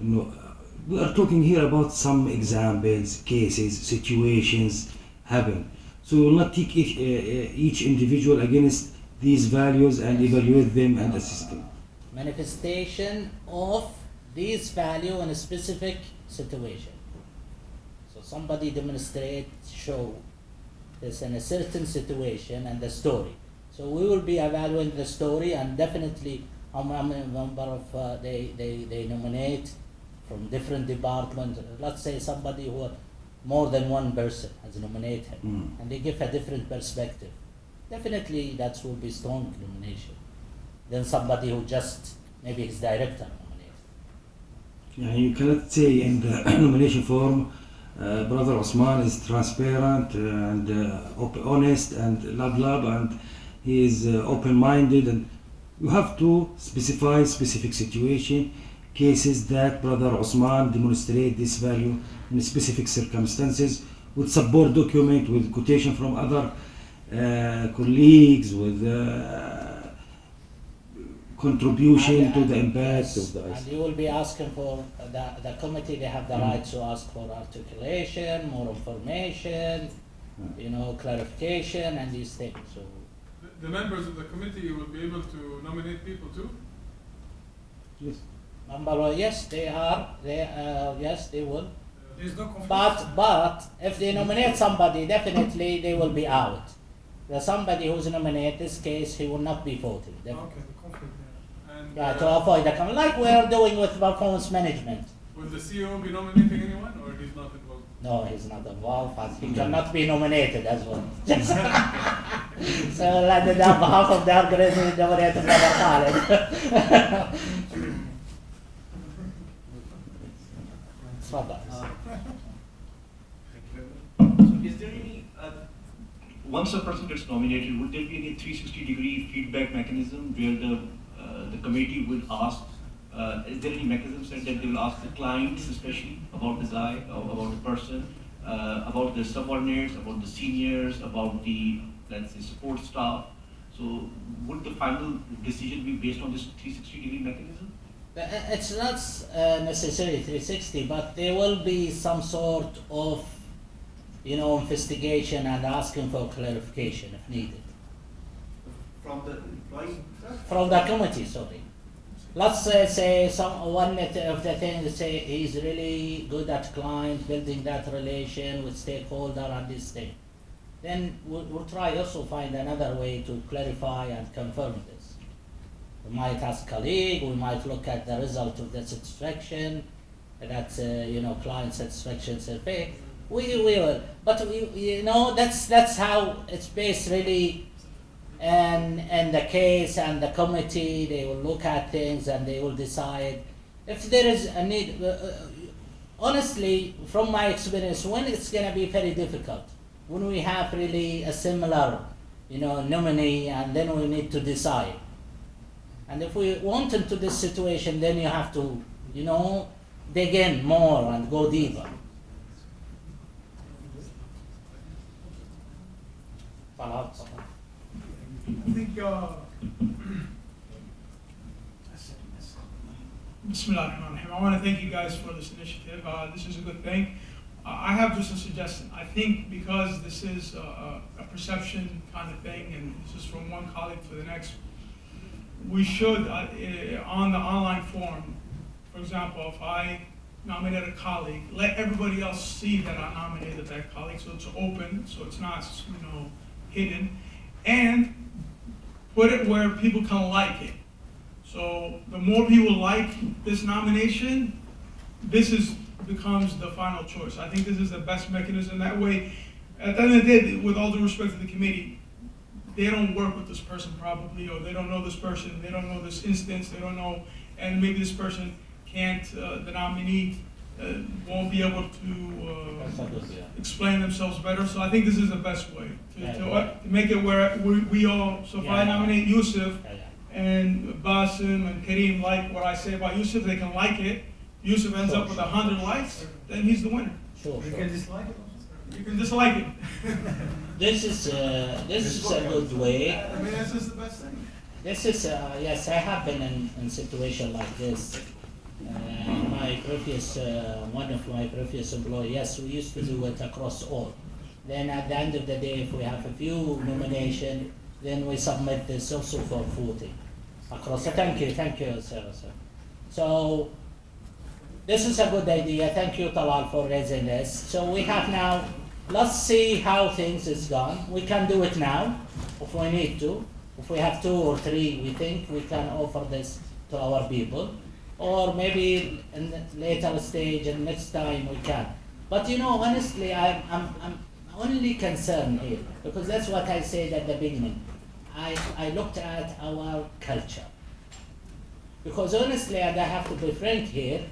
No, we are talking here about some examples, cases, situations happen. So we will not take each individual against these values and evaluate them and assess them. Manifestation of these value in a specific situation. So somebody demonstrates, show this in a certain situation and the story. So we will be evaluating the story, and definitely how many number of they nominate from different departments. Let's say somebody who more than one person has nominated him, and they give a different perspective. Definitely that will be strong nomination than somebody who just maybe his director nominated. Yeah, you cannot say in the nomination form, Brother Osman is transparent and honest and love and he is open-minded, and you have to specify specific situation, cases that Brother Osman demonstrate this value in specific circumstances with support document, with quotation from other colleagues, with contribution to the impact of the ICT. And you will be asking for the committee, they have the right to ask for articulation, more information, clarification and these things. So the members of the committee will be able to nominate people too? Yes. Yes, they are. Yes, they will. There's no conflict. But if they nominate somebody, definitely they will be out. There's somebody who's nominated. This case, he will not be voted. Okay, the conflict there. And Yeah, to avoid the conflict, like we are doing with performance management. will the CEO be nominating anyone, or he's not involved? No, he's not involved, but he cannot be nominated as well. So, on behalf of the organization, nominated Brother Khalid. Tfadal. So is there any, once a person gets nominated, would there be any 360-degree feedback mechanism where the committee will ask, is there any mechanism said that they will ask the clients especially about the guy, about the person, about the subordinates, about the seniors, about the, let's say, support staff? So would the final decision be based on this 360-degree mechanism? It's not necessarily 360, but there will be some sort of, investigation and asking for clarification if needed. From the employee? From the committee, sorry. Let's say one of the things say he's really good at client, building that relation with stakeholder and this thing. Then we'll try also find another way to clarify and confirm this. We might ask colleague, we might look at the result of the satisfaction, that's client satisfaction survey. We will, but that's how it's based really. And the case and the committee, they will look at things and they will decide if there is a need. Honestly, from my experience, when it's going to be very difficult, when we have really a similar, nominee, and then we need to decide. And if we want into this situation, then you have to, dig in more and go deeper. I think, Bismillahirrahmanirrahim. I want to thank you guys for this initiative. This is a good thing. I have just a suggestion. I think because this is a perception kind of thing, and this is from one colleague to the next, we should, on the online forum, for example, if I nominate a colleague, let everybody else see that I nominated that colleague, so it's open, so it's not, hidden, and put it where people can like it. So the more people like this nomination, becomes the final choice. I think this is the best mechanism. That way, at the end of the day, with all due respect to the committee, they don't work with this person probably, or they don't know this person, they don't know this instance, they don't know, and maybe this person can't, the nominee won't be able to explain themselves better. So I think this is the best way to make it where we all, so if I nominate Yusuf and Basim and Kareem like what I say about Yusuf, they can like it. Yusuf ends up with 100 likes, then he's the winner. Sure. You can dislike it. You can dislike it. This is a good way. I mean, this is the best thing. This is yes, I have been in situation like this in my previous, one of my previous employees, yes, we used to do it across all. Then at the end of the day, if we have a few nominations, then we submit this also for voting across. So thank you, sir. So this is a good idea. Thank you, Talal, for raising this. So we have now, let's see how things is gone. We can do it now if we need to. If we have 2 or 3, we think we can offer this to our people. Or maybe in the later stage and next time we can. But you know, honestly, I'm only concerned here, because that's what I said at the beginning. I looked at our culture. Because honestly, and I have to be frank here,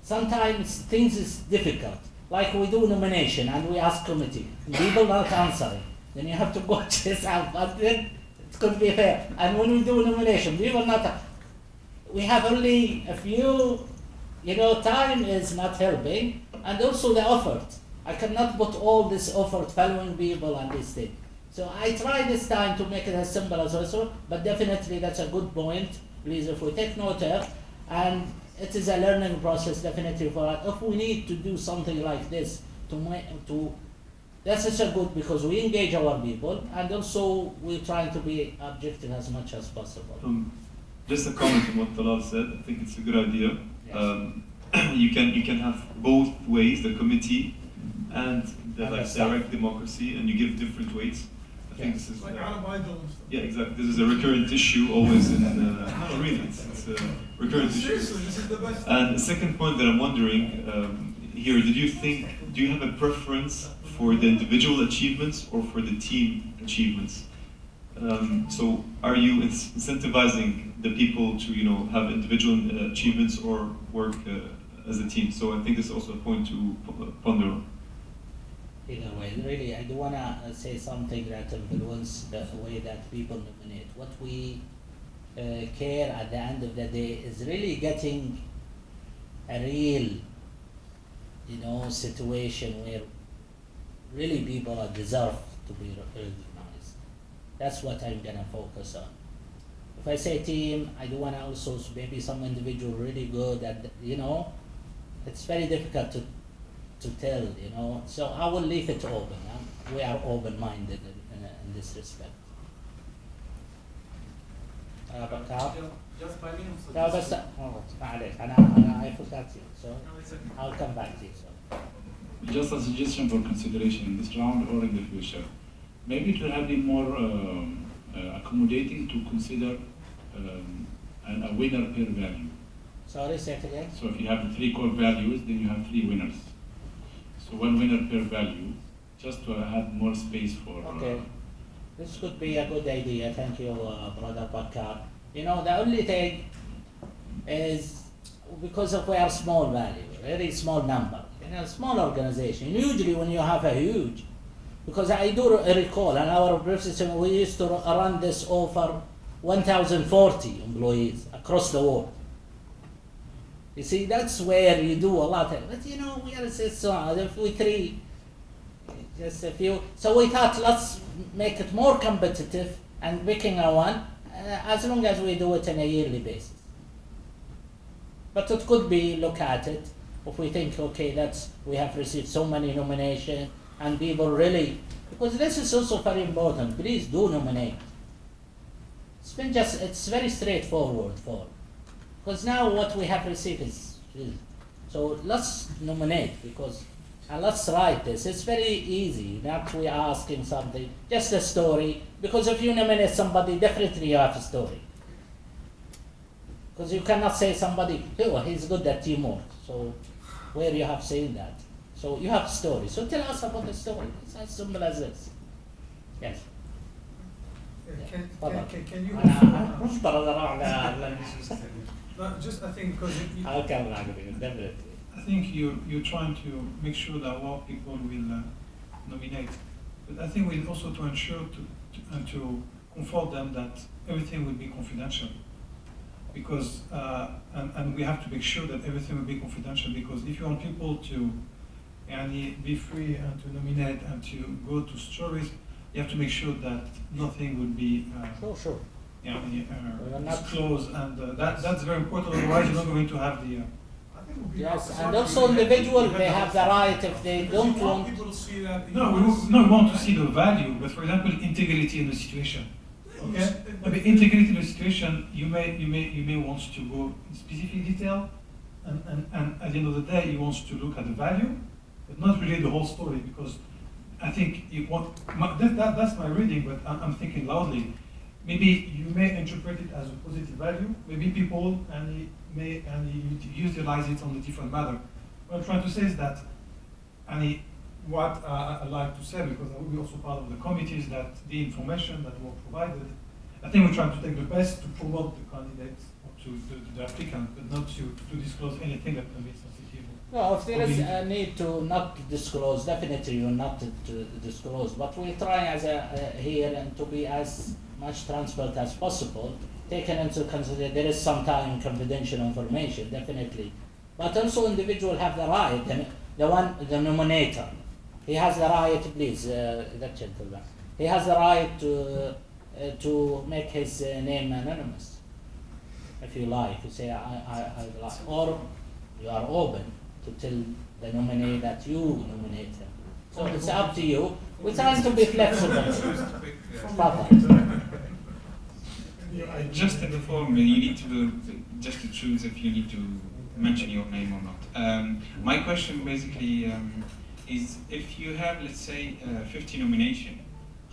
sometimes things is difficult. Like we do nomination and we ask committee, people not answering. Then you have to go chase out, but then it could be fair. And when we do nomination, people not, we have only a few, you know, time is not helping, and also the effort. I cannot put all this effort following people and this thing. So I try this time to make it as simple as possible, but definitely that's a good point. Please, if we take note of, and it is a learning process definitely for us. If we need to do something like this that's also good, because we engage our people, and also we're trying to be objective as much as possible. Just a comment on what Talal said. I think it's a good idea. Yes. You can have both ways, the committee and the And like the staff. direct democracy, and you give different weights. I think Yes. this is Like Al-Baidal and stuff. yeah, exactly. This is a recurrent issue always in no, really, it's a recurrent issue. Seriously, this is the best. And the second point that I'm wondering here, do you have a preference for the individual achievements or for the team achievements? So are you incentivizing the people to have individual achievements or work as a team? So I think this is also a point to ponder on. Either way, really, I do want to say something that influences the way that people nominate. What we care at the end of the day is really getting a real, situation where really people are deserve to be recognized. That's what I'm going to focus on. If I say team, I do want to also maybe some individual really good at, it's very difficult to tell, So I will leave it open. We are open-minded in this respect. بكار. Just 5 minutes. لا بس معلش أنا I forgot you, so I'll come back to you. So. Just a suggestion for consideration in this round or in the future. Maybe it will have been more accommodating to consider a winner per value. Sorry, say it again. So if you have the 3 core values, then you have 3 winners. So 1 winner per value, just to have more space for... Okay. This could be a good idea. Thank you, Brother Bakar. The only thing is, because of we are small value, very small number, small organization. Usually when you have a huge, because I do recall in our system, we used to run this over 1,040 employees across the world. You see, that's where you do a lot of, but we are if we 3, just a few. So we thought, let's make it more competitive and picking a one, as long as we do it on a yearly basis. But it could be, look at it, if we think, okay, we have received so many nominations, and people really, because this is also very important, please do nominate. It's very straightforward because now what we have received is, so let's nominate, and let's write this. It's very easy, not we are asking something, just a story, because if you nominate somebody, definitely you have a story. Because you cannot say somebody, oh, he's good at teamwork, so where you have seen that? So you have a story, so tell us about the story. It's as simple as this. Yes. Can you أنا مفترض أروح على No, just I think because I'll come back with you, definitely. I think you're trying to make sure that all people will nominate. But I think we also to ensure to comfort them that everything will be confidential. Because, and we have to make sure that everything will be confidential, because if you want people to be free and to nominate and to go to stories, you have to make sure that nothing will be Sure. disclosed, and that's very important, otherwise you're not going to have the think it would be Yes, not and constructive. also individual, they have the right if they don't You want want. people to see that. No, we want to see the value, but for example, integrity in the situation. Okay? Maybe integrity in the situation, you may want to go in specific detail, and at the end of the day, you want to look at the value, but not really the whole story, because I think you want, that's my reading, but I'm thinking loudly. Maybe you may interpret it as a positive value, maybe people may utilize it on a different matter. What I'm trying to say is that, what I like to say, because I will be also part of the committee, is that the information that were provided, I think we're trying to take the best to promote the candidates or to the applicant, but not to disclose anything that can be sensitive. No, if there is a need to not disclose, definitely you not to disclose. But we try as here and to be as much transparent as possible, taken into consideration there is sometimes confidential information, definitely. But also individual have the right, and the nominator, he has the right, please, that gentleman, he has the right to make his name anonymous, if you like. You say, I like, or you are open to tell the nominee that you nominate him. So it's up to you. We're trying to be flexible. Papa. Just in the form, you need to just to choose if you need to mention your name or not. My question basically is, if you have, let's say, 50 nomination,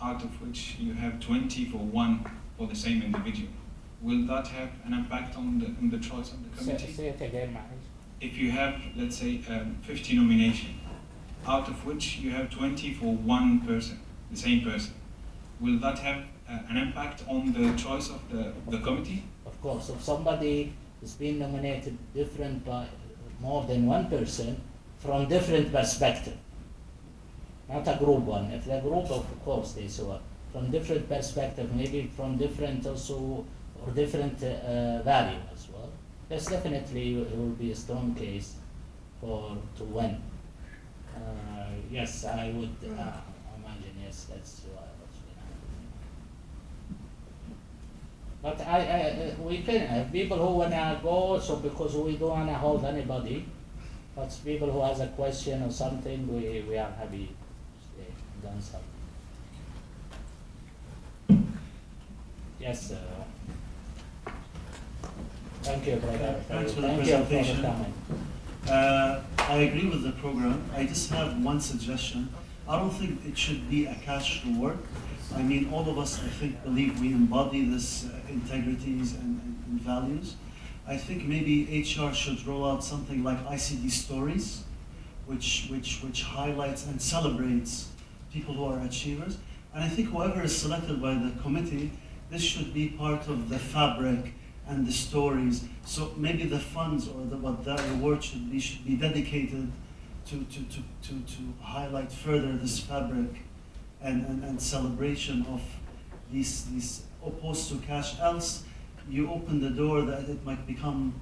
out of which you have 20 for one for the same individual, will that have an impact on the choice of the committee? Say it again, Mahesh. If you have, let's say, 50 nomination, out of which you have 20 for one person, the same person, will that have an impact on the choice of the committee? Of course, if somebody is being nominated different by more than one person from different perspective, not a group one. If the group, of course, they saw from different perspective, maybe from different also or different value as well. Yes, definitely it will be a strong case to win. Yes, I would imagine. Yes, that's what was going to happen. But we can have people who wanna go. So because we don't wanna hold anybody, but people who has a question or something, we are happy to answer. Yes. Thank you, brother. Thanks for the Thank you for presentation. coming. I agree with the program. I just have one suggestion. I don't think it should be a cash reward. I mean, all of us, I think, believe we embody this integrities and values. I think maybe HR should roll out something like ICD stories, which highlights and celebrates people who are achievers. And I think whoever is selected by the committee, this should be part of the fabric and the stories. So maybe the funds or what that reward should be dedicated to highlight further this fabric and celebration of these opposed to cash. Else you open the door that it might become